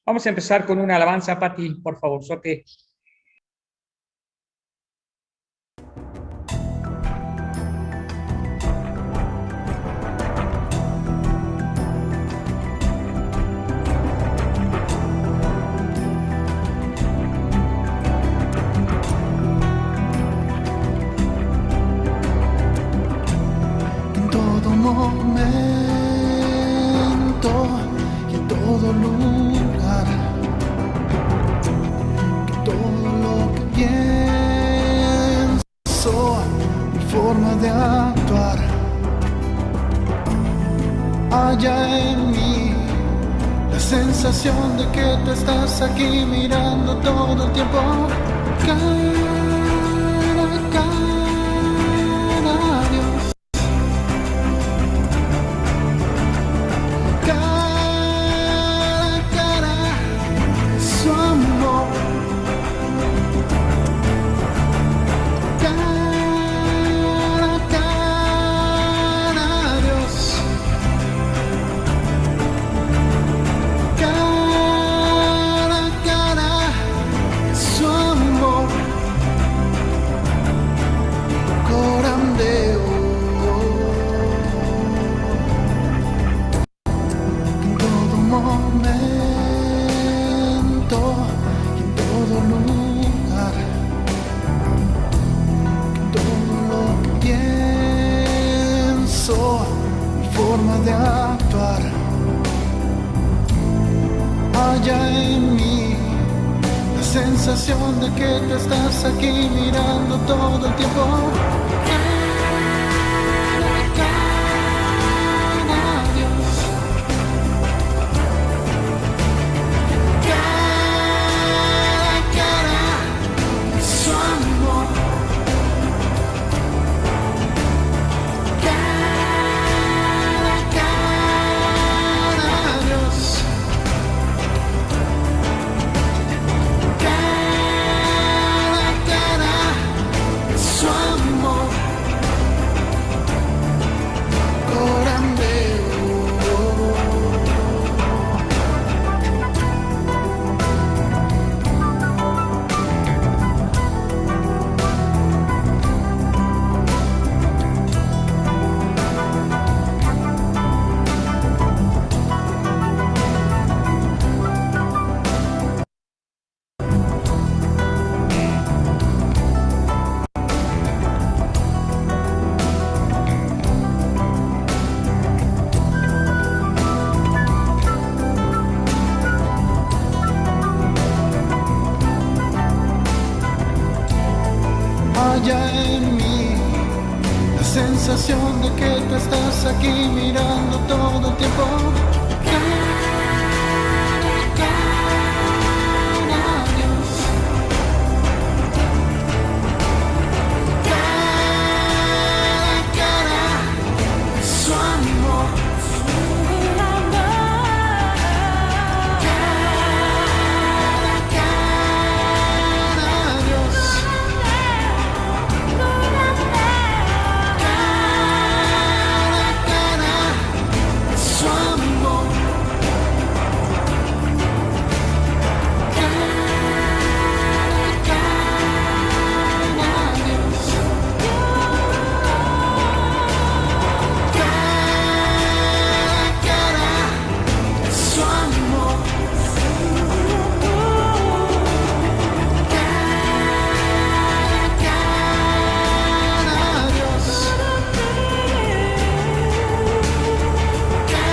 Vamos a empezar con una alabanza, Pati, por favor, Sote. En todo momento y en todo lugar, que todo lo que pienso, mi forma de actuar, haya en mí la sensación de que tú estás aquí mirando todo el tiempo. Cara a cara, Dios. Cara a cara, su amor. Cara a cara, Dios. Cara a cara, su amor. Corandeo. En todo momento y en todo lugar, todo lo que pienso, mi forma de actuar, haya en mí la sensación de que tú estás aquí mirando todo el tiempo. Cara a cara, Dios. Cara a cara, su amor. Cara a cara, Dios. Cara a cara, su amor. Corandeo. Haya en mí la sensación de que tú estás aquí mirando todo el tiempo. Cara a cara, Dios. Cara a cara, su amor. Cara a cara, Dios. Cara a cara, su amor. Cara a cara, Dios. Cara a cara, su amor. Cara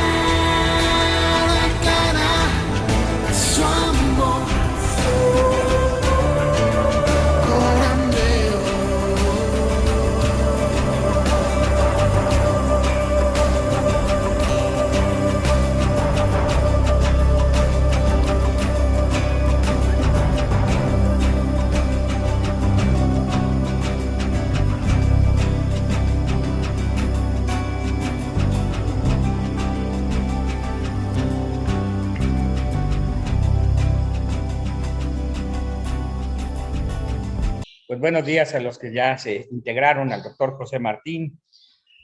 a cara, Dios. Cara a cara, su amor. Corandeo. Pues buenos días a los que ya se integraron, al doctor José Martín,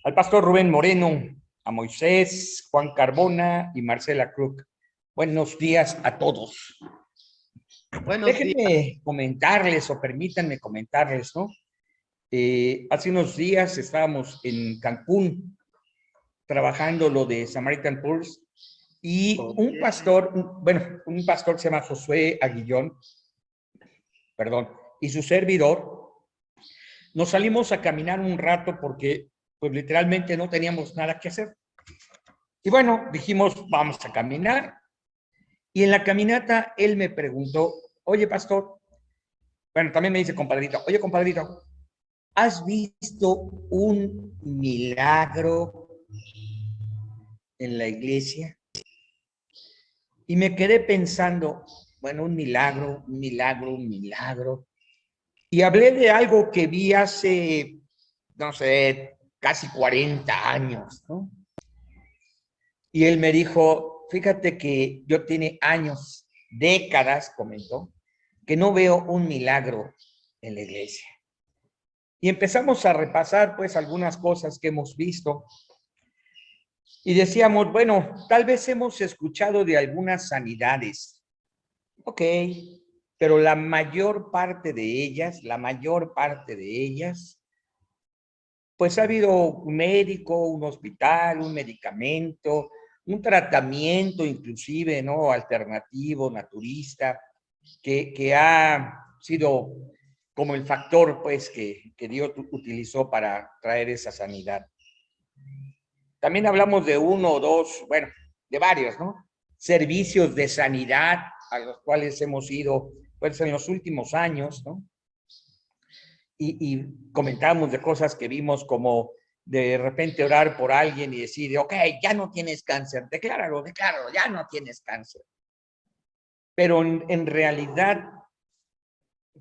al pastor Rubén Moreno, a Moisés, Juan Carbona y Marcela Cruz. Buenos días a todos. Buenos días. Déjenme comentarles o permítanme comentarles, ¿no? Hace unos días estábamos en Cancún trabajando lo de Samaritan Purse y un pastor, un pastor se llama Josué Aguillón, perdón, y su servidor, nos salimos a caminar un rato porque pues literalmente no teníamos nada que hacer. Y bueno, dijimos, vamos a caminar. Y en la caminata él me preguntó, oye, pastor, bueno, también me dice compadrito, oye, compadrito, ¿has visto un milagro en la iglesia? Y me quedé pensando, bueno, un milagro, un milagro, un milagro. Y hablé de algo que vi hace, no sé, casi 40 años, ¿no? Y él me dijo, fíjate que yo tiene años, décadas, comentó, que no veo un milagro en la iglesia. Y empezamos a repasar pues algunas cosas que hemos visto. Y decíamos, bueno, tal vez hemos escuchado de algunas sanidades. Ok, pero la mayor parte de ellas, pues ha habido un médico, un hospital, un medicamento, un tratamiento inclusive, ¿no? Alternativo, naturista, que ha sido como el factor, pues, que Dios utilizó para traer esa sanidad. También hablamos de uno o dos, bueno, de varios, ¿no? Servicios de sanidad a los cuales hemos ido, pues, en los últimos años, ¿no? Y comentábamos de cosas que vimos como de repente orar por alguien y decir, ok, ya no tienes cáncer, decláralo, ya no tienes cáncer. Pero en realidad,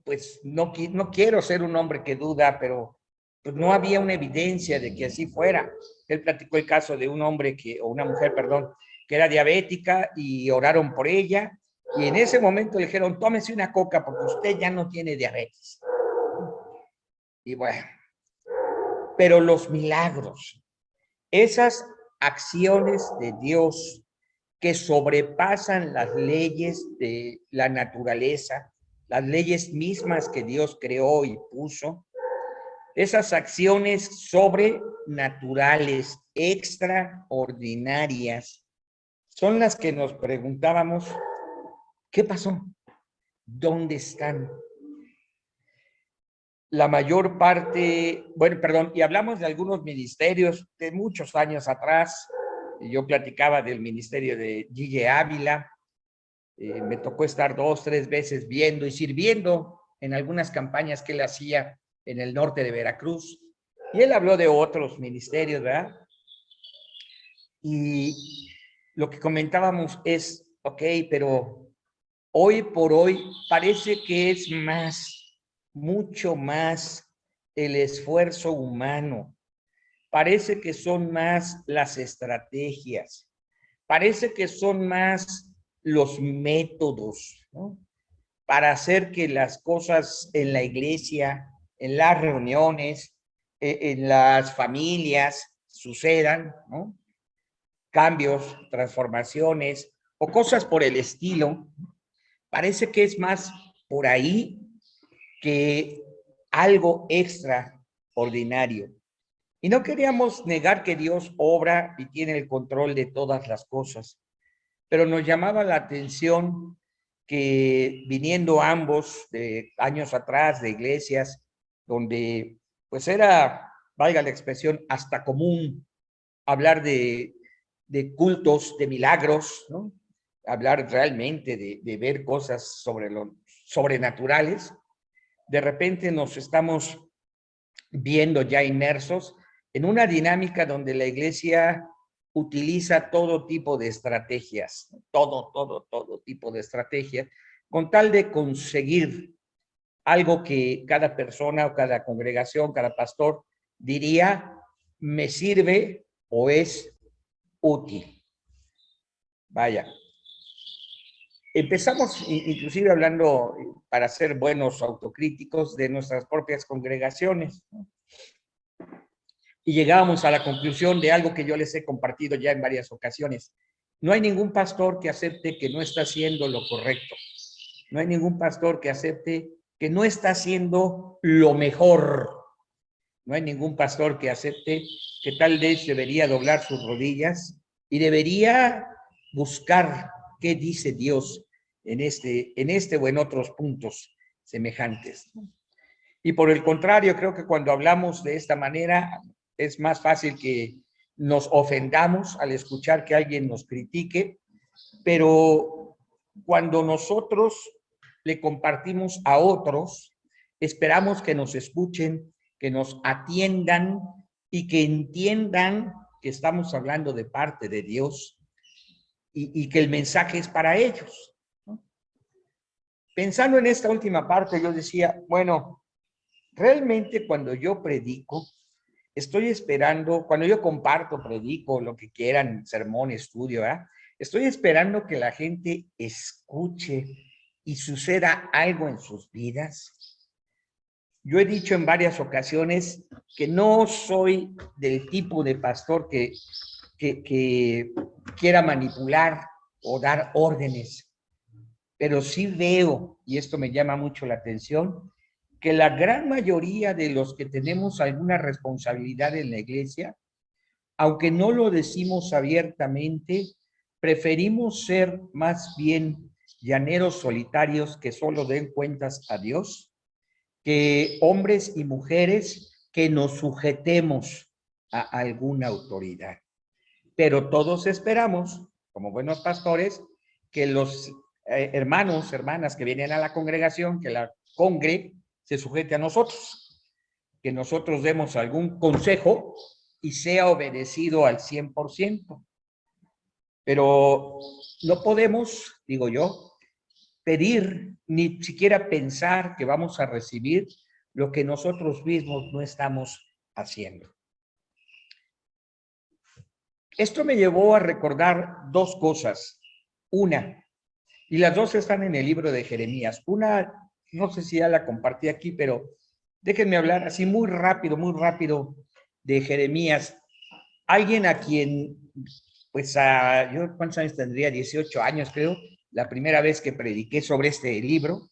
pues no quiero ser un hombre que duda, pero pues no había una evidencia de que así fuera. Él platicó el caso de un hombre o una mujer, perdón, que era diabética y oraron por ella y en ese momento le dijeron, tómese una coca porque usted ya no tiene diabetes. Y bueno, pero los milagros, esas acciones de Dios que sobrepasan las leyes de la naturaleza, las leyes mismas que Dios creó y puso, esas acciones sobrenaturales, extraordinarias, son las que nos preguntábamos, ¿qué pasó? ¿Dónde están? La mayor parte, bueno, perdón, y hablamos de algunos ministerios de muchos años atrás. Yo platicaba del ministerio de Gille Ávila. Me tocó estar 2, 3 veces viendo y sirviendo en algunas campañas que él hacía en el norte de Veracruz. Y él habló de otros ministerios, ¿verdad? Y lo que comentábamos es, ok, pero hoy por hoy parece que es más, mucho más el esfuerzo humano. Parece que son más las estrategias. Parece que son más los métodos, ¿no? Para hacer que las cosas en la iglesia, en las reuniones, en las familias sucedan, ¿no? Cambios, transformaciones o cosas por el estilo. Parece que es más por ahí que algo extraordinario. Y no queríamos negar que Dios obra y tiene el control de todas las cosas, pero nos llamaba la atención que viniendo ambos de años atrás de iglesias donde pues era, valga la expresión, hasta común hablar de cultos, de milagros, ¿no? Hablar realmente de ver cosas sobre lo sobrenaturales, de repente nos estamos viendo ya inmersos en una dinámica donde la iglesia utiliza todo tipo de estrategias, todo tipo de estrategias, con tal de conseguir algo que cada persona o cada congregación, cada pastor diría, me sirve o es útil. Vaya. Empezamos inclusive hablando, para ser buenos autocríticos, de nuestras propias congregaciones, ¿no? Y llegábamos a la conclusión de algo que yo les he compartido ya en varias ocasiones. No hay ningún pastor que acepte que no está haciendo lo correcto. No hay ningún pastor que acepte que no está haciendo lo mejor. No hay ningún pastor que acepte que tal vez debería doblar sus rodillas y debería buscar qué dice Dios en este o en otros puntos semejantes. Y por el contrario, creo que cuando hablamos de esta manera es más fácil que nos ofendamos al escuchar que alguien nos critique, pero cuando nosotros le compartimos a otros, esperamos que nos escuchen, que nos atiendan y que entiendan que estamos hablando de parte de Dios y que el mensaje es para ellos, ¿no? Pensando en esta última parte, yo decía, bueno, realmente cuando yo predico, estoy esperando, cuando yo comparto, predico, lo que quieran, sermón, estudio, ¿verdad? Estoy esperando que la gente escuche y suceda algo en sus vidas. Yo he dicho en varias ocasiones que no soy del tipo de pastor que quiera manipular o dar órdenes, pero sí veo, y esto me llama mucho la atención, que la gran mayoría de los que tenemos alguna responsabilidad en la iglesia, aunque no lo decimos abiertamente, preferimos ser más bien llaneros solitarios que solo den cuentas a Dios, que hombres y mujeres que nos sujetemos a alguna autoridad. Pero todos esperamos, como buenos pastores, que los hermanos, hermanas que vienen a la congregación, que la congre se sujete a nosotros, que nosotros demos algún consejo y sea obedecido al 100%. Pero no podemos, digo yo, pedir ni siquiera pensar que vamos a recibir lo que nosotros mismos no estamos haciendo. Esto me llevó a recordar dos cosas. Una, y las dos están en el libro de Jeremías. Una, no sé si ya la compartí aquí, pero déjenme hablar así muy rápido de Jeremías. Alguien a quien, pues, yo, ¿cuántos años tendría? 18 años, creo. La primera vez que prediqué sobre este libro,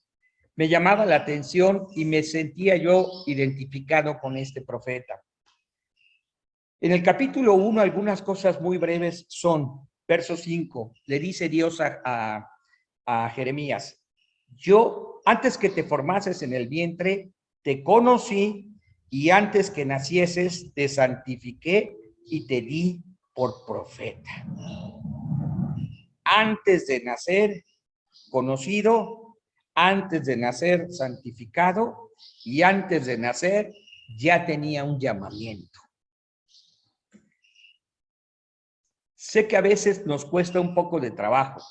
me llamaba la atención y me sentía yo identificado con este profeta. En el capítulo 1, algunas cosas muy breves son, verso 5, le dice Dios a Jeremías, yo, antes que te formases en el vientre, te conocí, y antes que nacieses, te santifiqué y te di por profeta. Antes de nacer, conocido, antes de nacer, santificado, y antes de nacer, ya tenía un llamamiento. Sé que a veces nos cuesta un poco de trabajo,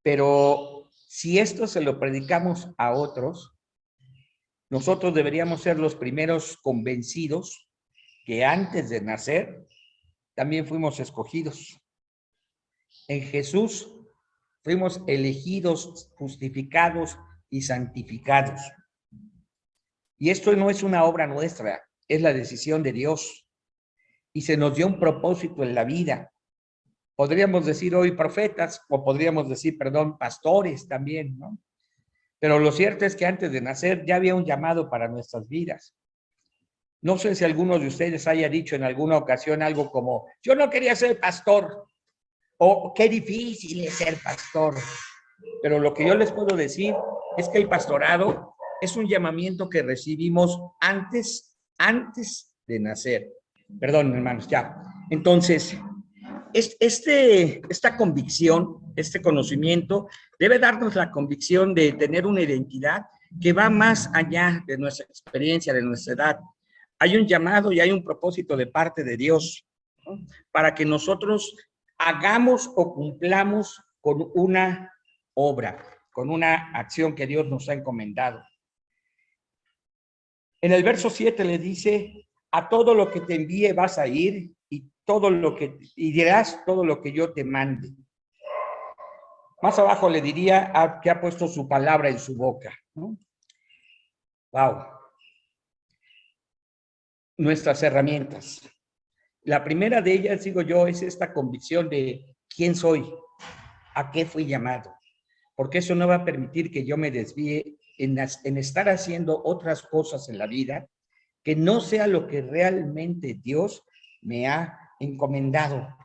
pero si esto se lo predicamos a otros, nosotros deberíamos ser los primeros convencidos que antes de nacer también fuimos escogidos. En Jesús fuimos elegidos, justificados y santificados. Y esto no es una obra nuestra, es la decisión de Dios. Y se nos dio un propósito en la vida. Podríamos decir hoy profetas, o podríamos decir, perdón, pastores también, ¿no? Pero lo cierto es que antes de nacer ya había un llamado para nuestras vidas. No sé si alguno de ustedes haya dicho en alguna ocasión algo como, yo no quería ser pastor, o qué difícil es ser pastor. Pero lo que yo les puedo decir es que el pastorado es un llamamiento que recibimos antes de nacer. Perdón, hermanos, ya. Entonces, esta convicción, este conocimiento, debe darnos la convicción de tener una identidad que va más allá de nuestra experiencia, de nuestra edad. Hay un llamado y hay un propósito de parte de Dios, ¿no? Para que nosotros hagamos o cumplamos con una obra, con una acción que Dios nos ha encomendado. En el verso 7 le dice, a todo lo que te envíe vas a ir y dirás todo lo que yo te mande. Más abajo le diría que ha puesto su palabra en su boca, ¿no? Wow. Nuestras herramientas. La primera de ellas, digo yo, es esta convicción de quién soy, a qué fui llamado, porque eso no va a permitir que yo me desvíe en estar haciendo otras cosas en la vida que no sea lo que realmente Dios me ha encomendado.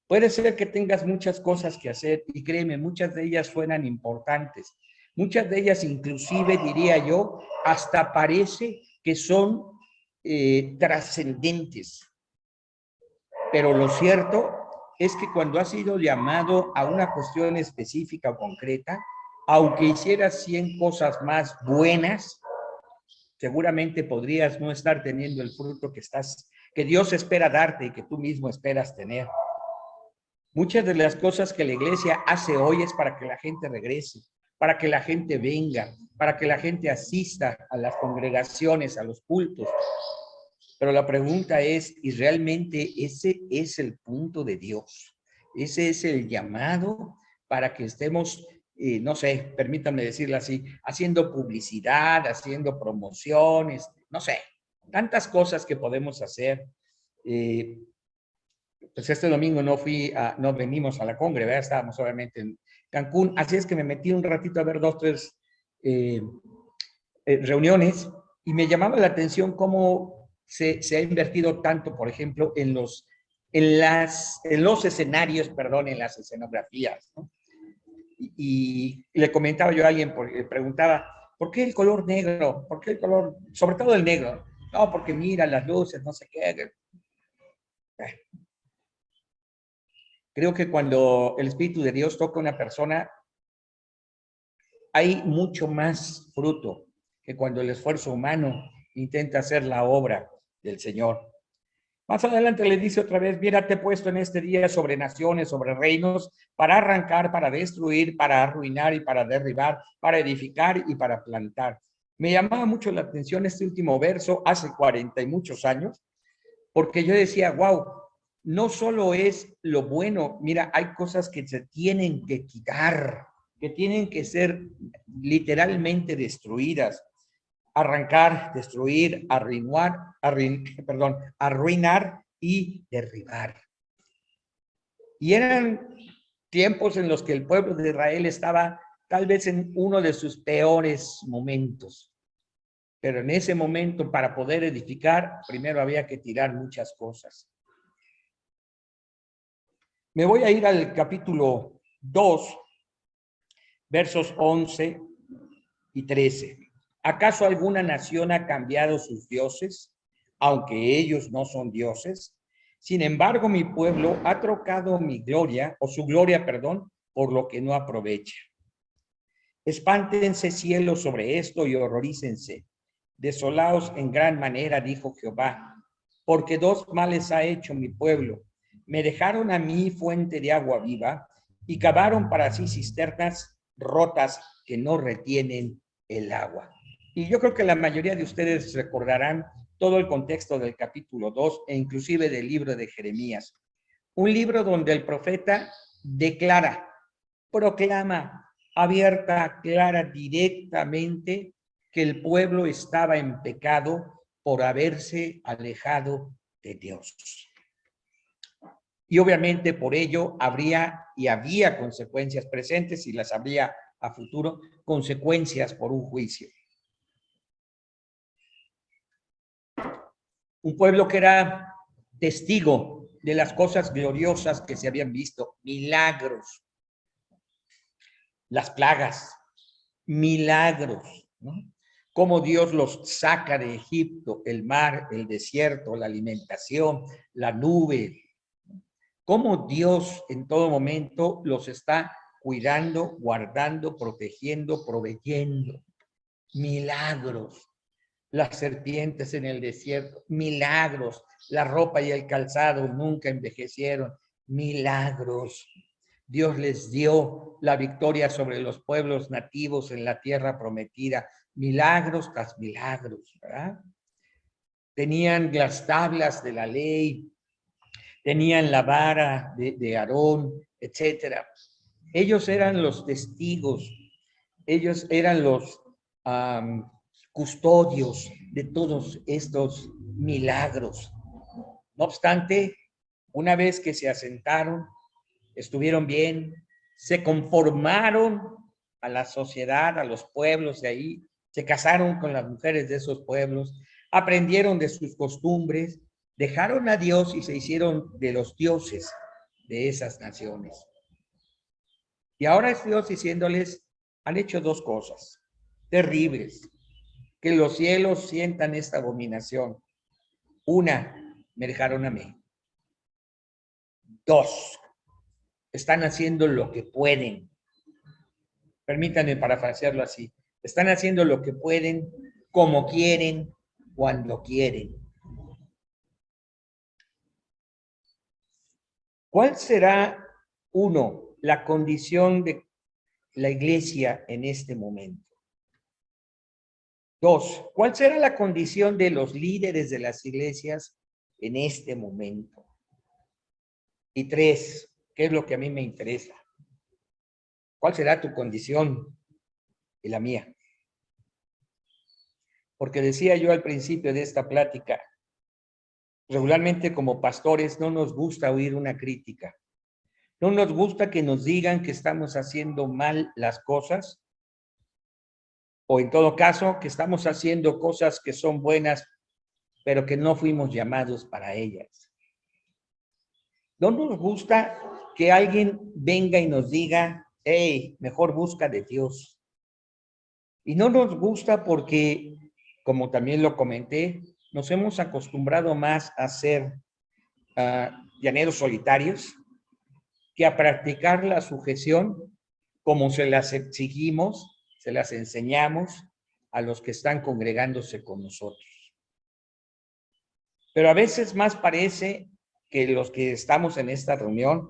Puede ser que tengas muchas cosas que hacer y créeme, muchas de ellas suenan importantes. Muchas de ellas inclusive, diría yo, hasta parece que son trascendentes. Pero lo cierto es que cuando has sido llamado a una cuestión específica o concreta, aunque hicieras 100 cosas más buenas, seguramente podrías no estar teniendo el fruto que Dios espera darte y que tú mismo esperas tener. Muchas de las cosas que la iglesia hace hoy es para que la gente regrese, para que la gente venga, para que la gente asista a las congregaciones, a los cultos. Pero la pregunta es, ¿y realmente ese es el punto de Dios? Ese es el llamado para que estemos, no sé, permítanme decirlo así, haciendo publicidad, haciendo promociones, no sé, tantas cosas que podemos hacer. Pues este domingo no venimos a la congre, ¿verdad? Estábamos obviamente en Cancún, así es que me metí un ratito a ver 2, 3 reuniones y me llamaba la atención cómo se ha invertido tanto, por ejemplo, en los escenarios, perdón, en las escenografías, ¿no? Y le comentaba yo a alguien, porque preguntaba, ¿por qué el color negro? ¿Por qué el color, sobre todo el negro? No, porque mira las luces, no sé qué. Creo que cuando el Espíritu de Dios toca a una persona, hay mucho más fruto que cuando el esfuerzo humano intenta hacer la obra del Señor. Más adelante le dice otra vez, mira, te he puesto en este día sobre naciones, sobre reinos, para arrancar, para destruir, para arruinar y para derribar, para edificar y para plantar. Me llamaba mucho la atención este último verso, hace 40 y muchos años, porque yo decía, wow, no solo es lo bueno, mira, hay cosas que se tienen que quitar, que tienen que ser literalmente destruidas. Arrancar, destruir, arruinar y derribar. Y eran tiempos en los que el pueblo de Israel estaba tal vez en uno de sus peores momentos. Pero en ese momento, para poder edificar, primero había que tirar muchas cosas. Me voy a ir al capítulo 2, versos 11 y 13. ¿Acaso alguna nación ha cambiado sus dioses, aunque ellos no son dioses? Sin embargo, mi pueblo ha trocado mi gloria, o su gloria, perdón, por lo que no aprovecha. Espántense cielos sobre esto y horrorícense. Desolaos en gran manera, dijo Jehová, porque 2 males ha hecho mi pueblo. Me dejaron a mí fuente de agua viva y cavaron para sí cisternas rotas que no retienen el agua. Y yo creo que la mayoría de ustedes recordarán todo el contexto del capítulo 2 e inclusive del libro de Jeremías. Un libro donde el profeta declara, proclama abierta, clara, directamente que el pueblo estaba en pecado por haberse alejado de Dios. Y obviamente por ello habría consecuencias presentes y las habría a futuro, consecuencias por un juicio. Un pueblo que era testigo de las cosas gloriosas que se habían visto, milagros, las plagas, milagros, ¿no? Cómo Dios los saca de Egipto, el mar, el desierto, la alimentación, la nube. Cómo Dios en todo momento los está cuidando, guardando, protegiendo, proveyendo. Milagros. Las serpientes en el desierto, milagros. La ropa y el calzado nunca envejecieron, milagros. Dios les dio la victoria sobre los pueblos nativos en la tierra prometida, milagros tras milagros, ¿verdad? Tenían las tablas de la ley, tenían la vara de Aarón, etcétera. Ellos eran los testigos, ellos eran los custodios de todos estos milagros. No obstante, una vez que se asentaron, estuvieron bien, se conformaron a la sociedad, a los pueblos de ahí, se casaron con las mujeres de esos pueblos, aprendieron de sus costumbres, dejaron a Dios y se hicieron de los dioses de esas naciones. Y ahora es Dios diciéndoles, han hecho dos cosas terribles, que los cielos sientan esta abominación. Una, me dejaron a mí. Dos, están haciendo lo que pueden. Permítanme parafrasearlo así. Están haciendo lo que pueden, como quieren, cuando quieren. ¿Cuál será, uno, la condición de la iglesia en este momento? Dos, ¿cuál será la condición de los líderes de las iglesias en este momento? Y tres, ¿qué es lo que a mí me interesa? ¿Cuál será tu condición y la mía? Porque decía yo al principio de esta plática, regularmente como pastores no nos gusta oír una crítica. No nos gusta que nos digan que estamos haciendo mal las cosas, o en todo caso, que estamos haciendo cosas que son buenas, pero que no fuimos llamados para ellas. No nos gusta que alguien venga y nos diga, hey, mejor busca de Dios. Y no nos gusta porque, como también lo comenté, nos hemos acostumbrado más a ser llaneros solitarios que a practicar la sujeción como se las exigimos, se las enseñamos a los que están congregándose con nosotros. Pero a veces más parece que los que estamos en esta reunión,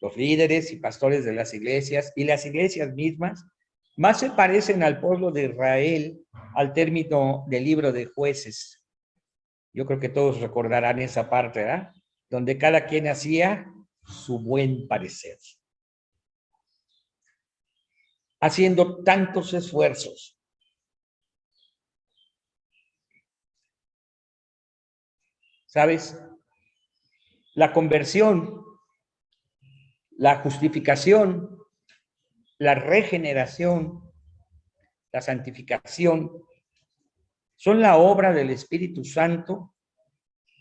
los líderes y pastores de las iglesias y las iglesias mismas, más se parecen al pueblo de Israel al término del libro de Jueces. Yo creo que todos recordarán esa parte, ¿verdad? Donde cada quien hacía su buen parecer. Haciendo tantos esfuerzos. ¿Sabes? La conversión, la justificación, la regeneración, la santificación, son la obra del Espíritu Santo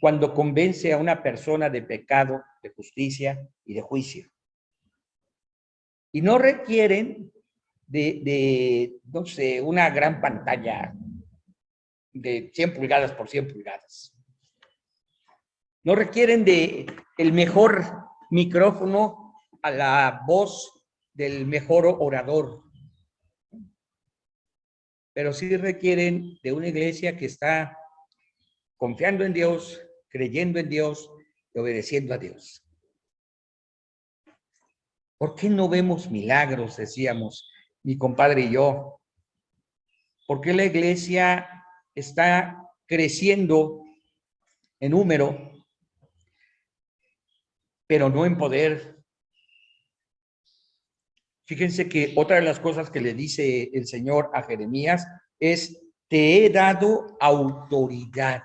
cuando convence a una persona de pecado, de justicia y de juicio. Y no requieren no sé, una gran pantalla de 100 pulgadas por 100 pulgadas. No requieren de el mejor micrófono a la voz del mejor orador. Pero sí requieren de una iglesia que está confiando en Dios, creyendo en Dios y obedeciendo a Dios. ¿Por qué no vemos milagros? Decíamos mi compadre y yo. ¿Por qué la iglesia está creciendo en número, pero no en poder? Fíjense que otra de las cosas que le dice el Señor a Jeremías es, te he dado autoridad,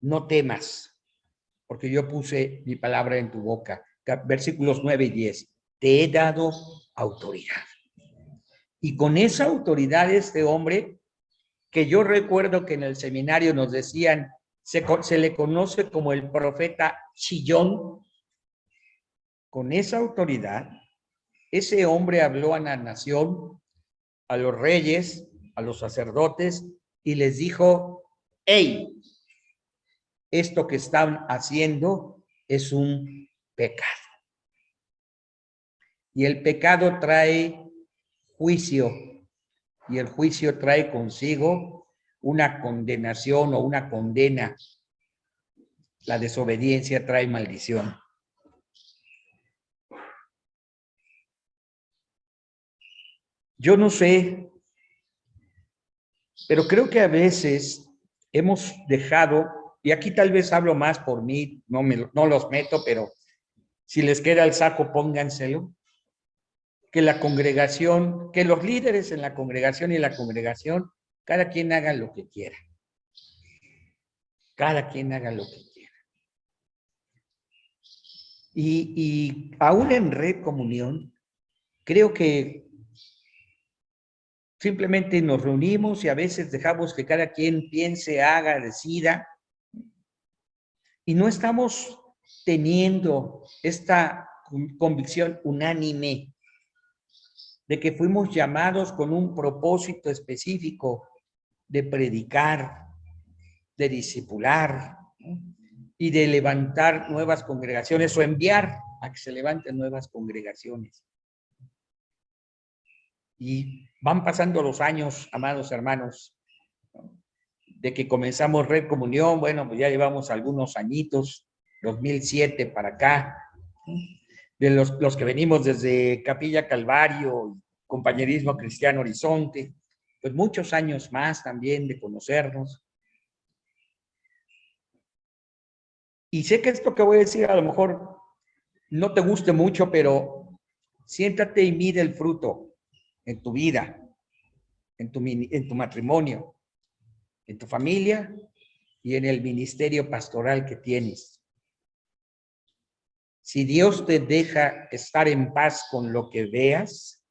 no temas, porque yo puse mi palabra en tu boca. Versículos 9 y 10, te he dado autoridad. Y con esa autoridad este hombre, que yo recuerdo que en el seminario nos decían, se le conoce como el profeta chillón, con esa autoridad, ese hombre habló a la nación, a los reyes, a los sacerdotes, y les dijo, hey, esto que están haciendo es un pecado. Y el pecado trae juicio, y el juicio trae consigo una condenación o una condena. La desobediencia trae maldición. Yo no sé, pero creo que a veces hemos dejado, y aquí tal vez hablo más por mí, no los meto, pero si les queda el saco, pónganselo, que la congregación, que los líderes en la congregación y la congregación, cada quien haga lo que quiera. Cada quien haga lo que quiera. Y aún en Red Comunión, creo que simplemente nos reunimos y a veces dejamos que cada quien piense, haga, decida, y no estamos teniendo esta convicción unánime de que fuimos llamados con un propósito específico de predicar, de discipular, ¿no? Y de levantar nuevas congregaciones o enviar a que se levanten nuevas congregaciones. Y van pasando los años, amados hermanos, ¿no? De que comenzamos Red Comunión, bueno, pues ya llevamos algunos añitos, 2007 para acá, ¿no? De los que venimos desde Capilla Calvario, Compañerismo Cristiano Horizonte, pues muchos años más también de conocernos. Y sé que esto que voy a decir a lo mejor no te guste mucho, pero siéntate y mide el fruto en tu vida, en tu matrimonio, en tu familia y en el ministerio pastoral que tienes. Si Dios te deja estar en paz con lo que veas,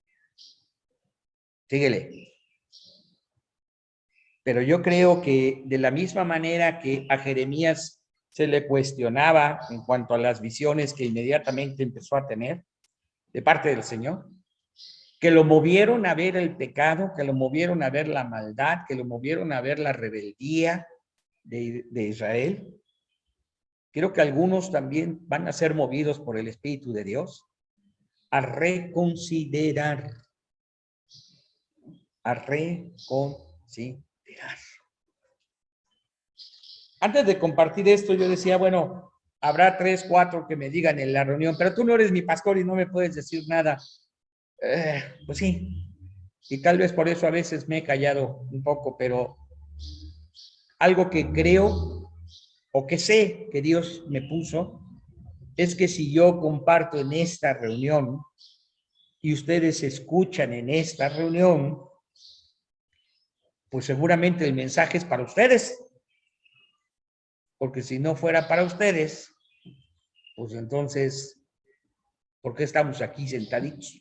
síguele. Pero yo creo que de la misma manera que a Jeremías se le cuestionaba en cuanto a las visiones que inmediatamente empezó a tener de parte del Señor, que lo movieron a ver el pecado, que lo movieron a ver la maldad, que lo movieron a ver la rebeldía de Israel. Creo que algunos también van a ser movidos por el Espíritu de Dios a reconsiderar, a reconsiderar. Antes de compartir esto, yo decía, bueno, habrá 3, 4 que me digan en la reunión, pero tú no eres mi pastor y no me puedes decir nada. Pues sí, y tal vez por eso a veces me he callado un poco, pero algo que creo o que sé que Dios me puso es que si yo comparto en esta reunión y ustedes escuchan en esta reunión, pues seguramente el mensaje es para ustedes. Porque si no fuera para ustedes, pues entonces, ¿por qué estamos aquí sentaditos?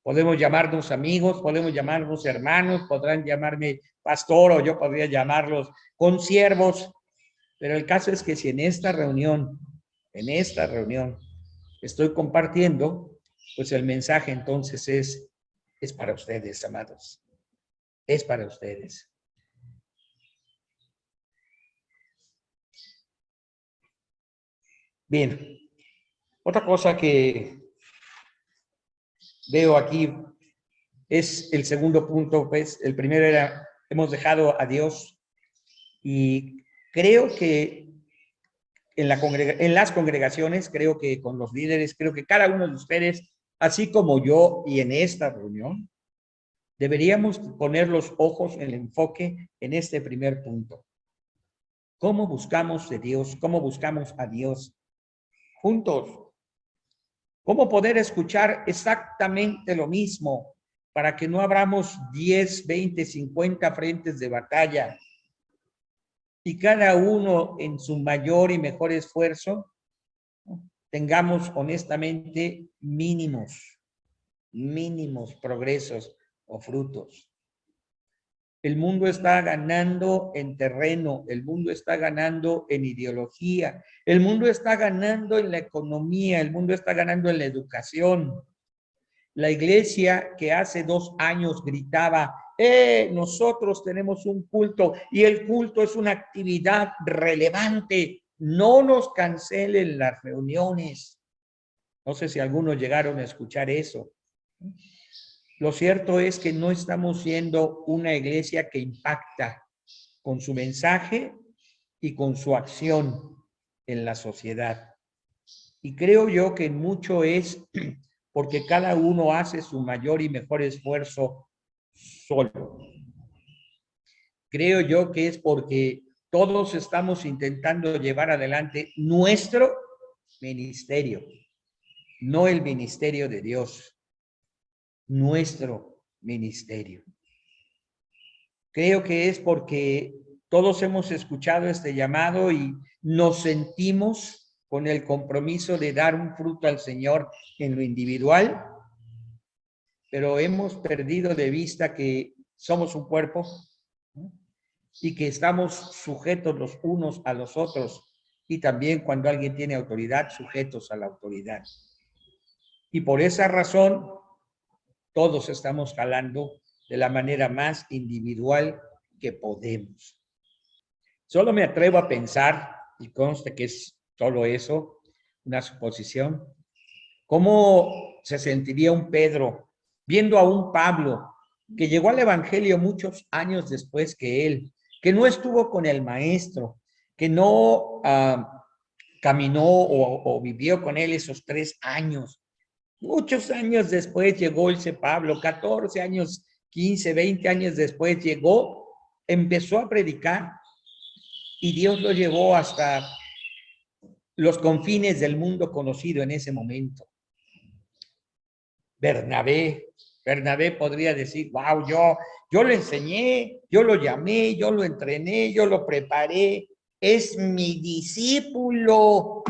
Podemos llamarnos amigos, podemos llamarnos hermanos, podrán llamarme pastor o yo podría llamarlos consiervos, pero el caso es que si en esta reunión, estoy compartiendo, pues el mensaje entonces es para ustedes, amados, es para ustedes. Bien, otra cosa que veo aquí es el segundo punto, pues el primero era, hemos dejado a Dios y creo que en las congregaciones, creo que con los líderes, creo que cada uno de ustedes, así como yo y en esta reunión, deberíamos poner los ojos, el enfoque en este primer punto. ¿Cómo buscamos de Dios? ¿Cómo buscamos a Dios juntos? ¿Cómo poder escuchar exactamente lo mismo para que no abramos 10, 20, 50 frentes de batalla y cada uno en su mayor y mejor esfuerzo tengamos honestamente mínimos progresos o frutos? El mundo está ganando en terreno, el mundo está ganando en ideología, el mundo está ganando en la economía, el mundo está ganando en la educación. La iglesia que hace 2 años gritaba, nosotros tenemos un culto y el culto es una actividad relevante, no nos cancelen las reuniones. No sé si algunos llegaron a escuchar eso. Lo cierto es que no estamos siendo una iglesia que impacta con su mensaje y con su acción en la sociedad. Y creo yo que mucho es porque cada uno hace su mayor y mejor esfuerzo solo. Creo yo que es porque todos estamos intentando llevar adelante nuestro ministerio, no el ministerio de Dios, nuestro ministerio. Creo que es porque todos hemos escuchado este llamado y nos sentimos con el compromiso de dar un fruto al Señor en lo individual, pero hemos perdido de vista que somos un cuerpo, ¿no? Y que estamos sujetos los unos a los otros, y también cuando alguien tiene autoridad, sujetos a la autoridad. Y por esa razón, todos estamos jalando de la manera más individual que podemos. Solo me atrevo a pensar, y conste que es solo eso, una suposición, ¿cómo se sentiría un Pedro viendo a un Pablo que llegó al Evangelio muchos años después que él, que no estuvo con el maestro, que no caminó o vivió con él esos 3 años? Muchos años después llegó ese Pablo, 14 años, 15, 20 años después llegó, empezó a predicar y Dios lo llevó hasta los confines del mundo conocido en ese momento. Bernabé podría decir, wow, yo lo enseñé, yo lo llamé, yo lo entrené, yo lo preparé, es mi discípulo.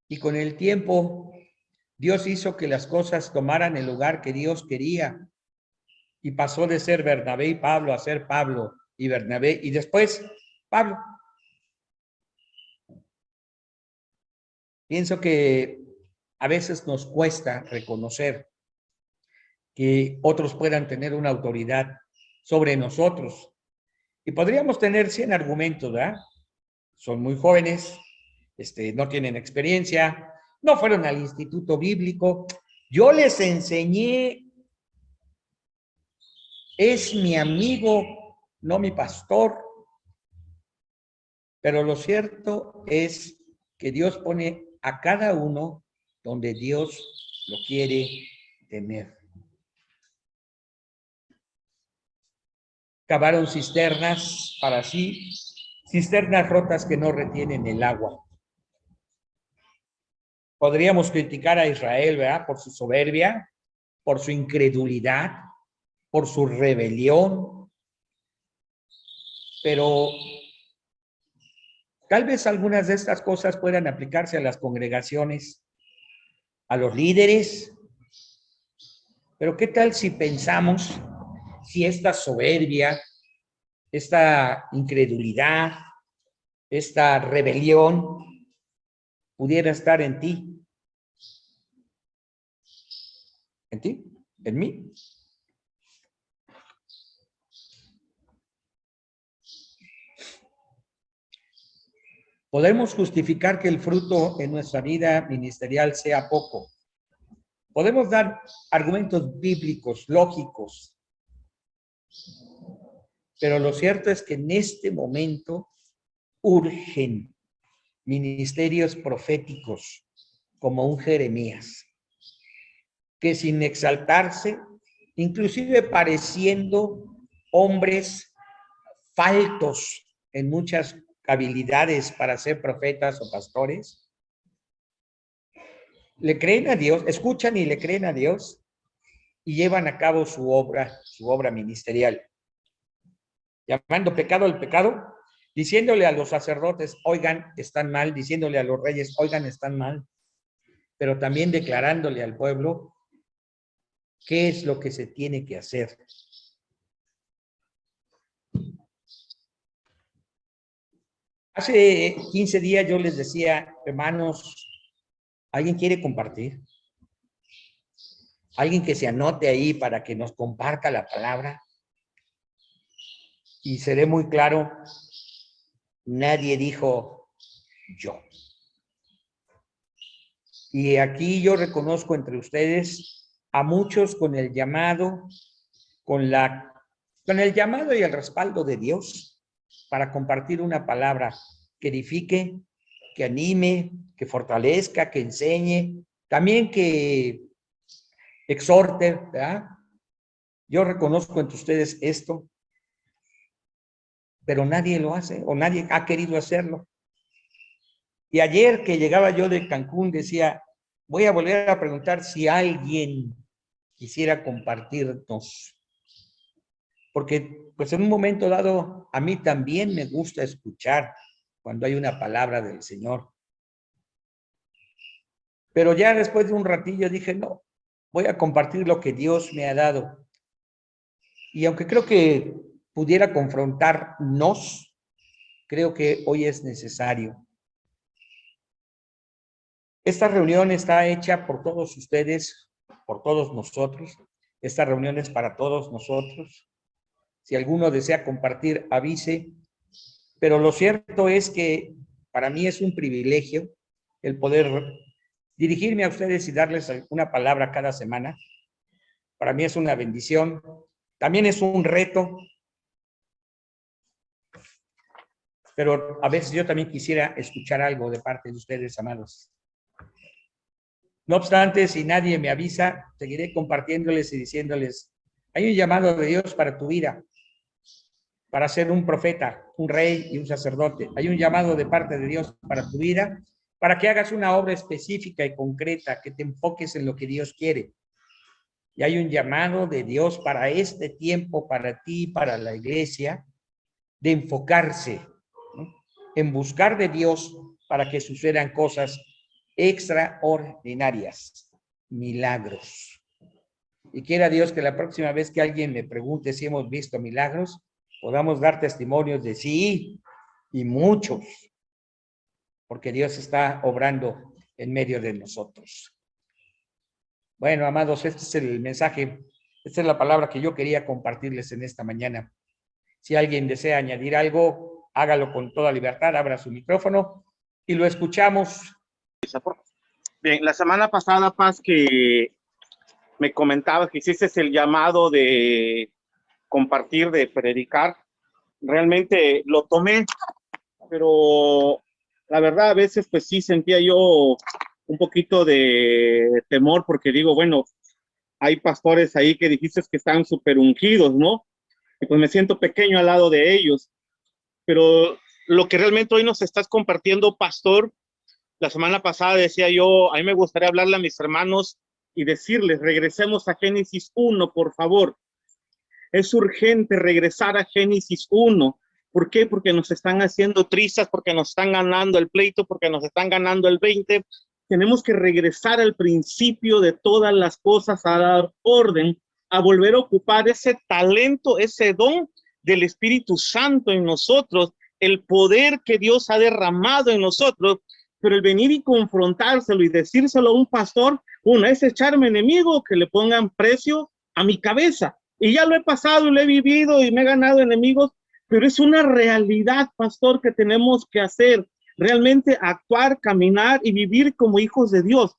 Y con el tiempo, Dios hizo que las cosas tomaran el lugar que Dios quería y pasó de ser Bernabé y Pablo a ser Pablo y Bernabé y después Pablo. Pienso que a veces nos cuesta reconocer que otros puedan tener una autoridad sobre nosotros. Y podríamos tener 100 argumentos, ¿verdad? Son muy jóvenes, no tienen experiencia, no fueron al instituto bíblico. Yo les enseñé, es mi amigo, no mi pastor. Pero lo cierto es que Dios pone a cada uno donde Dios lo quiere tener. Cavaron cisternas para sí, cisternas rotas que no retienen el agua. Podríamos criticar a Israel, ¿verdad? Por su soberbia, por su incredulidad, por su rebelión, pero tal vez algunas de estas cosas puedan aplicarse a las congregaciones, a los líderes, pero ¿qué tal si pensamos si esta soberbia, esta incredulidad, esta rebelión pudiera estar en ti? ¿En ti? ¿En mí? Podemos justificar que el fruto en nuestra vida ministerial sea poco. Podemos dar argumentos bíblicos, lógicos, pero lo cierto es que en este momento urgen ministerios proféticos como un Jeremías, que sin exaltarse, inclusive pareciendo hombres faltos en muchas habilidades para ser profetas o pastores, le creen a Dios, escuchan y le creen a Dios y llevan a cabo su obra ministerial, llamando pecado al pecado, diciéndole a los sacerdotes, oigan, están mal, diciéndole a los reyes, oigan, están mal, pero también declarándole al pueblo qué es lo que se tiene que hacer. Hace 15 días yo les decía, hermanos, ¿alguien quiere compartir? ¿Alguien que se anote ahí para que nos comparta la palabra? Y seré muy claro, nadie dijo yo. Y aquí yo reconozco entre ustedes a muchos con el llamado, con el llamado y el respaldo de Dios para compartir una palabra que edifique, que anime, que fortalezca, que enseñe, también que exhorte, ¿verdad? Yo reconozco entre ustedes esto, pero nadie lo hace o nadie ha querido hacerlo. Y ayer que llegaba yo de Cancún decía, voy a volver a preguntar si alguien quisiera compartirnos. Porque pues en un momento dado a mí también me gusta escuchar cuando hay una palabra del Señor. Pero ya después de un ratillo dije, no, voy a compartir lo que Dios me ha dado. Y aunque creo que pudiera confrontarnos, creo que hoy es necesario. Esta reunión está hecha por todos ustedes, por todos nosotros. Esta reunión es para todos nosotros. Si alguno desea compartir, avise. Pero lo cierto es que para mí es un privilegio el poder dirigirme a ustedes y darles una palabra cada semana. Para mí es una bendición. También es un reto. Pero a veces yo también quisiera escuchar algo de parte de ustedes, amados. No obstante, si nadie me avisa, seguiré compartiéndoles y diciéndoles, hay un llamado de Dios para tu vida, para ser un profeta, un rey y un sacerdote. Hay un llamado de parte de Dios para tu vida, para que hagas una obra específica y concreta, que te enfoques en lo que Dios quiere. Y hay un llamado de Dios para este tiempo, para ti, para la iglesia, de enfocarse, ¿no?, en buscar de Dios para que sucedan cosas extraordinarias, milagros. Y quiera Dios que la próxima vez que alguien me pregunte si hemos visto milagros, podamos dar testimonios de sí, y muchos, porque Dios está obrando en medio de nosotros. Bueno, amados, este es el mensaje, esta es la palabra que yo quería compartirles en esta mañana. Si alguien desea añadir algo, hágalo con toda libertad, abra su micrófono y lo escuchamos. Bien, la semana pasada, Paz, que me comentabas que hiciste el llamado de compartir, de predicar, realmente lo tomé, pero la verdad a veces pues sí sentía yo un poquito de temor, porque digo, bueno, hay pastores ahí que dijiste que están súper ungidos, ¿no? Y pues me siento pequeño al lado de ellos, pero lo que realmente hoy nos estás compartiendo, pastor, la semana pasada decía yo, a mí me gustaría hablarle a mis hermanos y decirles, regresemos a Génesis 1, por favor. Es urgente regresar a Génesis 1. ¿Por qué? Porque nos están haciendo trizas, porque nos están ganando el pleito, porque nos están ganando el 20. Tenemos que regresar al principio de todas las cosas, a dar orden, a volver a ocupar ese talento, ese don del Espíritu Santo en nosotros, el poder que Dios ha derramado en nosotros. Pero el venir y confrontárselo y decírselo a un pastor, uno es echarme enemigo, que le pongan precio a mi cabeza. Y ya lo he pasado y lo he vivido y me he ganado enemigos, pero es una realidad, pastor, que tenemos que hacer. Realmente actuar, caminar y vivir como hijos de Dios.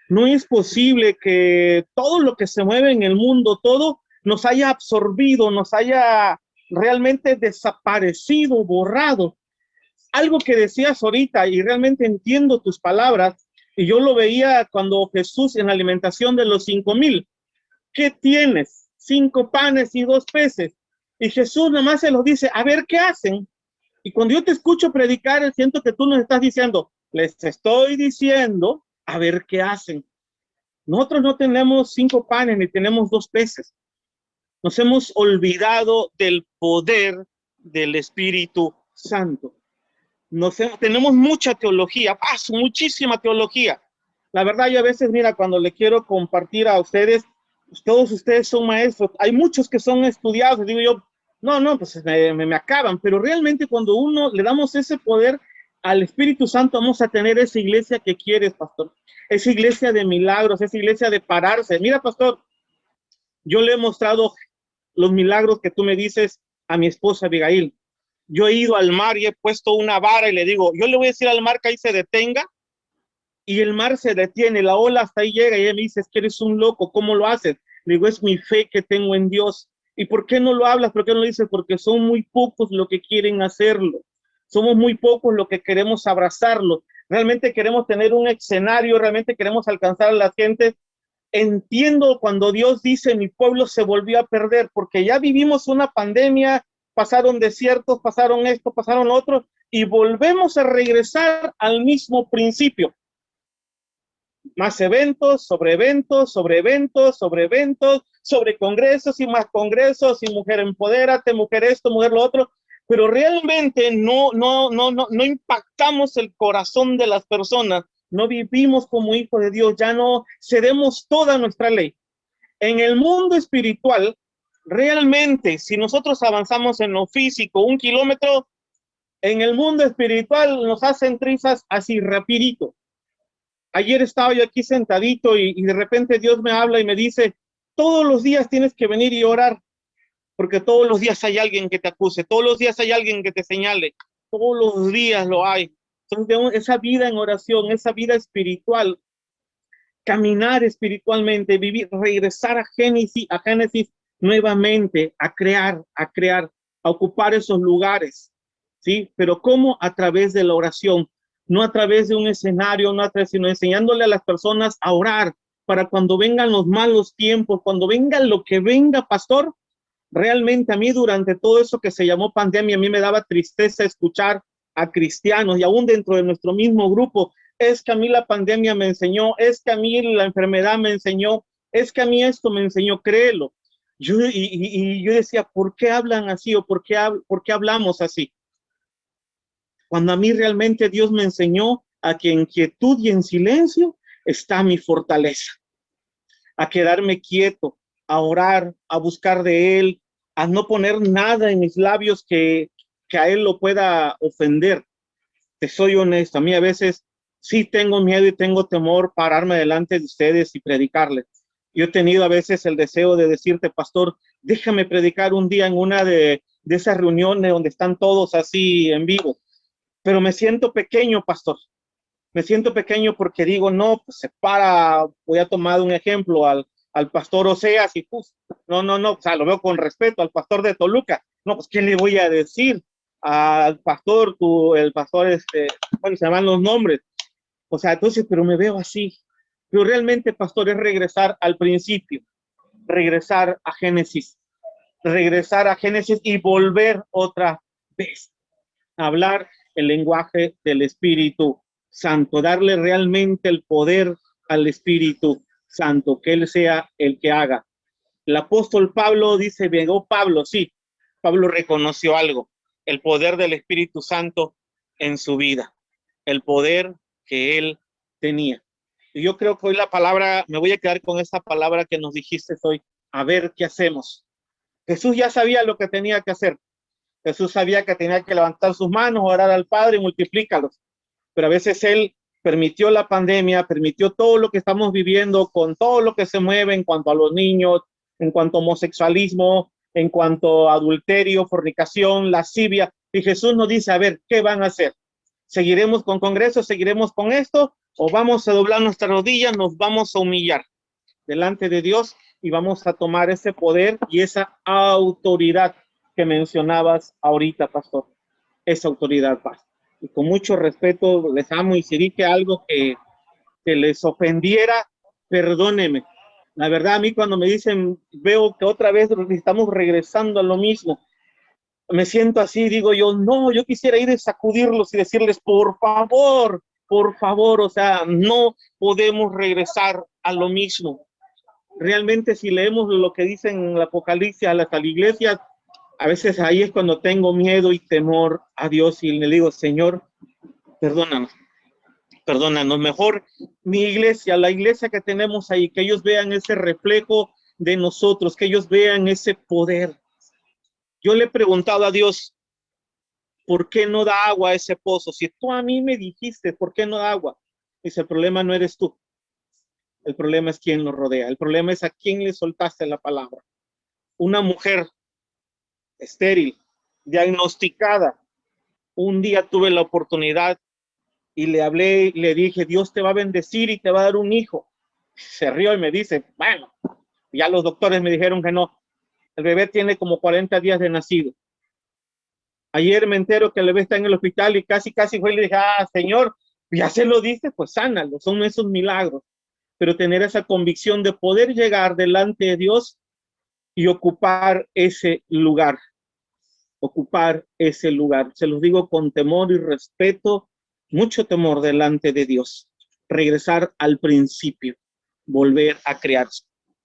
No es posible que todo lo que se mueve en el mundo, todo nos haya absorbido, nos haya realmente desaparecido, borrado. Algo que decías ahorita, y realmente entiendo tus palabras, y yo lo veía cuando Jesús en la alimentación de los 5,000. ¿Qué tienes? 5 panes y 2 peces. Y Jesús nada más se los dice, a ver qué hacen. Y cuando yo te escucho predicar, siento que tú nos estás diciendo, les estoy diciendo, a ver qué hacen. Nosotros no tenemos 5 panes ni tenemos 2 peces. Nos hemos olvidado del poder del Espíritu Santo. Tenemos mucha teología, muchísima teología. La verdad, yo a veces, mira, cuando le quiero compartir a ustedes, pues todos ustedes son maestros. Hay muchos que son estudiados. Digo yo, no, pues me acaban. Pero realmente cuando uno le damos ese poder al Espíritu Santo, vamos a tener esa iglesia que quieres, pastor. Esa iglesia de milagros, esa iglesia de pararse. Mira, pastor, yo le he mostrado los milagros que tú me dices a mi esposa Abigail. Yo he ido al mar y he puesto una vara y le digo, yo le voy a decir al mar que ahí se detenga, y el mar se detiene, la ola hasta ahí llega, y ella me dice, es que eres un loco, ¿cómo lo haces? Le digo, es mi fe que tengo en Dios. ¿Y por qué no lo hablas? ¿Por qué no lo dices? Porque son muy pocos los que quieren hacerlo. Somos muy pocos los que queremos abrazarlo. Realmente queremos tener un escenario, realmente queremos alcanzar a la gente. Entiendo cuando Dios dice, mi pueblo se volvió a perder, porque ya vivimos una pandemia, pasaron desiertos, pasaron esto, pasaron lo otro, y volvemos a regresar al mismo principio. Más eventos, sobre eventos, sobre eventos, sobre eventos, sobre congresos y más congresos, y mujer empodérate, mujer esto, mujer lo otro, pero realmente no impactamos el corazón de las personas, no vivimos como hijos de Dios, ya no cedemos toda nuestra ley. En el mundo espiritual, realmente, si nosotros avanzamos en lo físico 1 kilómetro, en el mundo espiritual nos hacen trizas así rapidito. Ayer estaba yo aquí sentadito y de repente Dios me habla y me dice, todos los días tienes que venir y orar, porque todos los días hay alguien que te acuse, todos los días hay alguien que te señale, todos los días lo hay. Entonces, esa vida en oración, esa vida espiritual, caminar espiritualmente, vivir, regresar a Génesis nuevamente, a crear, a ocupar esos lugares, ¿sí? Pero ¿cómo? A través de la oración, no a través de un escenario, no a través, sino enseñándole a las personas a orar para cuando vengan los malos tiempos, cuando venga lo que venga, pastor. Realmente a mí durante todo eso que se llamó pandemia, a mí me daba tristeza escuchar a cristianos y aún dentro de nuestro mismo grupo, es que a mí la pandemia me enseñó, es que a mí la enfermedad me enseñó, es que a mí esto me enseñó, créelo. Yo decía, ¿por qué hablan así o por qué hablamos así? Cuando a mí realmente Dios me enseñó a que en quietud y en silencio está mi fortaleza, a quedarme quieto, a orar, a buscar de Él, a no poner nada en mis labios que a Él lo pueda ofender. Te soy honesto, a mí a veces sí tengo miedo y tengo temor pararme delante de ustedes y predicarles. Yo he tenido a veces el deseo de decirte, pastor, déjame predicar un día en una de esas reuniones donde están todos así en vivo, pero me siento pequeño, pastor. Me siento pequeño porque digo, no, pues se para, voy a tomar un ejemplo al pastor Oseas y pues, no, o sea, lo veo con respeto al pastor de Toluca. No, pues, ¿qué le voy a decir al pastor, el pastor, bueno, se llaman los nombres? O sea, entonces, pero me veo así. Pero realmente, pastor, es regresar al principio, regresar a Génesis y volver otra vez a hablar el lenguaje del Espíritu Santo, darle realmente el poder al Espíritu Santo, que Él sea el que haga. El apóstol Pablo dice, llegó Pablo, sí, Pablo reconoció algo, el poder del Espíritu Santo en su vida, el poder que él tenía. Y yo creo que hoy la palabra, me voy a quedar con esta palabra que nos dijiste hoy, a ver qué hacemos. Jesús ya sabía lo que tenía que hacer. Jesús sabía que tenía que levantar sus manos, orar al Padre y multiplícalos. Pero a veces Él permitió la pandemia, permitió todo lo que estamos viviendo, con todo lo que se mueve en cuanto a los niños, en cuanto a homosexualismo, en cuanto a adulterio, fornicación, lascivia. Y Jesús nos dice, a ver, ¿qué van a hacer? ¿Seguiremos con congresos? ¿Seguiremos con esto? ¿O vamos a doblar nuestras rodillas? ¿Nos vamos a humillar delante de Dios y vamos a tomar ese poder y esa autoridad que mencionabas ahorita, pastor? Esa autoridad, pastor. Y con mucho respeto les amo, y si dije algo que les ofendiera, perdóneme. La verdad, a mí cuando me dicen, veo que otra vez estamos regresando a lo mismo, me siento así, digo yo, no, yo quisiera ir a sacudirlos y decirles, por favor, o sea, no podemos regresar a lo mismo. Realmente si leemos lo que dicen en el Apocalipsis a las iglesias, a veces ahí es cuando tengo miedo y temor a Dios y le digo, Señor, perdónanos, mejor mi iglesia, la iglesia que tenemos ahí, que ellos vean ese reflejo de nosotros, que ellos vean ese poder. Yo le he preguntado a Dios, ¿por qué no da agua a ese pozo? Si tú a mí me dijiste, ¿por qué no da agua? Dice, el problema no eres tú, el problema es quién lo rodea, el problema es a quién le soltaste la palabra. Una mujer estéril, diagnosticada, un día tuve la oportunidad y le hablé, le dije, Dios te va a bendecir y te va a dar un hijo. Se rió y me dice, bueno, ya los doctores me dijeron que no, el bebé tiene como 40 días de nacido. Ayer me entero que el bebé está en el hospital y casi fue y le dije, Señor, ya se lo dice, pues sánalo, son esos milagros. Pero tener esa convicción de poder llegar delante de Dios y ocupar ese lugar. Se los digo con temor y respeto, mucho temor delante de Dios. Regresar al principio, volver a crear,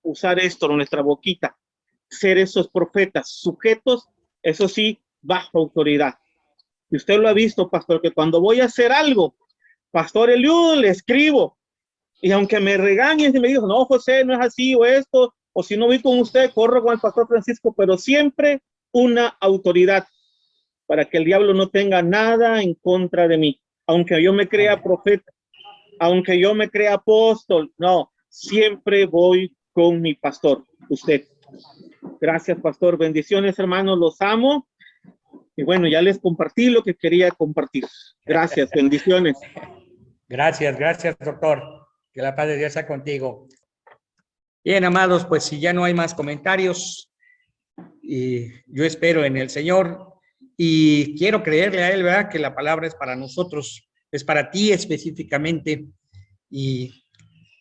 usar esto en nuestra boquita, ser esos profetas sujetos, eso sí, bajo autoridad. Y usted lo ha visto, pastor, que cuando voy a hacer algo, Pastor Eliud, le escribo. Y aunque me regañen y me dijo, no, José, no es así o esto, o si no voy con usted, corro con el pastor Francisco, pero siempre una autoridad para que el diablo no tenga nada en contra de mí. Aunque yo me crea profeta, aunque yo me crea apóstol, no, siempre voy con mi pastor, usted. Gracias, pastor. Bendiciones, hermanos, los amo. Y bueno, ya les compartí lo que quería compartir. Gracias, bendiciones. Gracias, gracias, doctor. Que la paz de Dios sea contigo. Bien, amados, pues si ya no hay más comentarios, y yo espero en el Señor y quiero creerle a Él, ¿verdad? Que la palabra es para nosotros, es para ti específicamente, y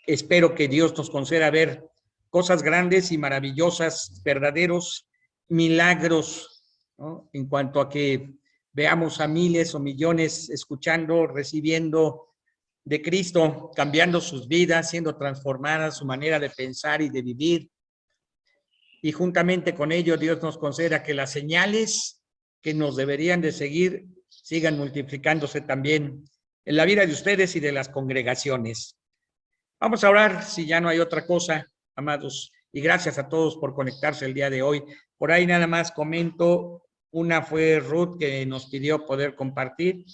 espero que Dios nos conceda ver cosas grandes y maravillosas, verdaderos milagros, ¿no? En cuanto a que veamos a miles o millones escuchando, recibiendo de Cristo, cambiando sus vidas, siendo transformadas su manera de pensar y de vivir. Y juntamente con ello, Dios nos conceda que las señales que nos deberían de seguir sigan multiplicándose también en la vida de ustedes y de las congregaciones. Vamos a orar si ya no hay otra cosa, amados, y gracias a todos por conectarse el día de hoy. Por ahí nada más comento, una fue Ruth que nos pidió poder compartir.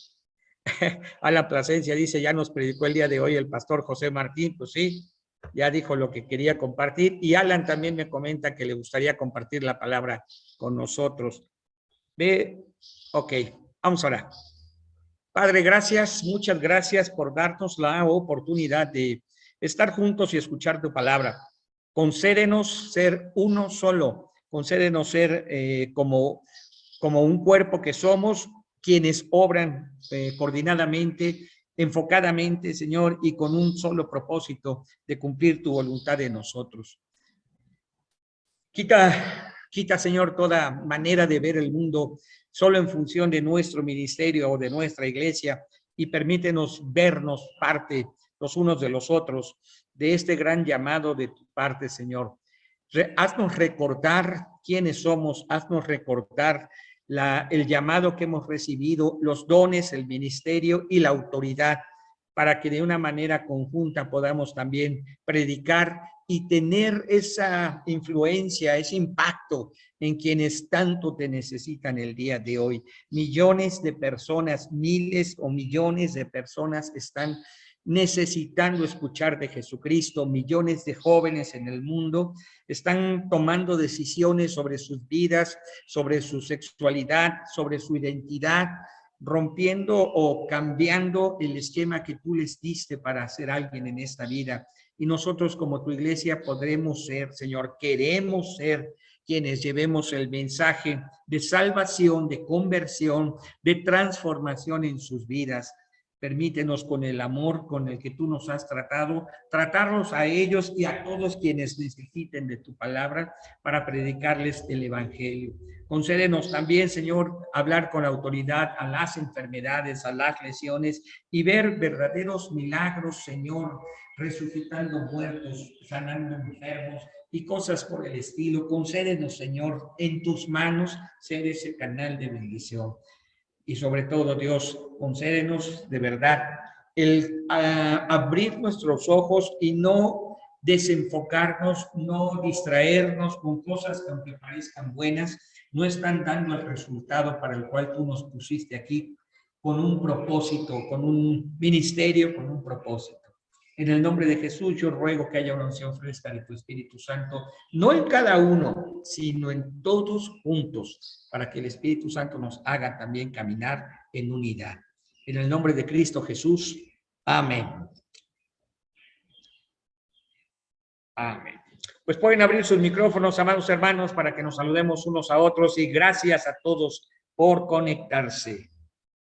A la Plasencia dice, ya nos predicó el día de hoy el pastor José Martín, pues sí, ya dijo lo que quería compartir. Y Alan también me comenta que le gustaría compartir la palabra con nosotros. Ok, vamos a orar. Padre, gracias, muchas gracias por darnos la oportunidad de estar juntos y escuchar tu palabra. Concédenos ser uno solo, concédenos ser como un cuerpo que somos, quienes obran coordinadamente, enfocadamente, Señor, y con un solo propósito de cumplir tu voluntad en nosotros. Quita, Señor, toda manera de ver el mundo solo en función de nuestro ministerio o de nuestra iglesia, y permítenos vernos parte los unos de los otros de este gran llamado de tu parte, Señor. Haznos recordar quiénes somos, haznos recordar el llamado que hemos recibido, los dones, el ministerio y la autoridad, para que de una manera conjunta podamos también predicar y tener esa influencia, ese impacto en quienes tanto te necesitan el día de hoy. Millones de personas, miles o millones de personas están necesitando escuchar de Jesucristo. Millones de jóvenes en el mundo están tomando decisiones sobre sus vidas, sobre su sexualidad, sobre su identidad, rompiendo o cambiando el esquema que tú les diste para ser alguien en esta vida. Y nosotros como tu iglesia podremos ser, Señor, queremos ser quienes llevemos el mensaje de salvación, de conversión, de transformación en sus vidas. Permítenos con el amor con el que tú nos has tratado, tratarlos a ellos y a todos quienes necesiten de tu palabra para predicarles el evangelio. Concédenos también, Señor, hablar con autoridad a las enfermedades, a las lesiones y ver verdaderos milagros, Señor, resucitando muertos, sanando enfermos y cosas por el estilo. Concédenos, Señor, en tus manos ser ese canal de bendición. Y sobre todo, Dios, concédenos de verdad el abrir nuestros ojos y no desenfocarnos, no distraernos con cosas que aunque parezcan buenas, no están dando el resultado para el cual tú nos pusiste aquí, con un propósito, con un ministerio, con un propósito. En el nombre de Jesús, yo ruego que haya una unción fresca de tu Espíritu Santo, no en cada uno, sino en todos juntos, para que el Espíritu Santo nos haga también caminar en unidad. En el nombre de Cristo Jesús. Amén. Amén. Pues pueden abrir sus micrófonos, amados hermanos, para que nos saludemos unos a otros, y gracias a todos por conectarse.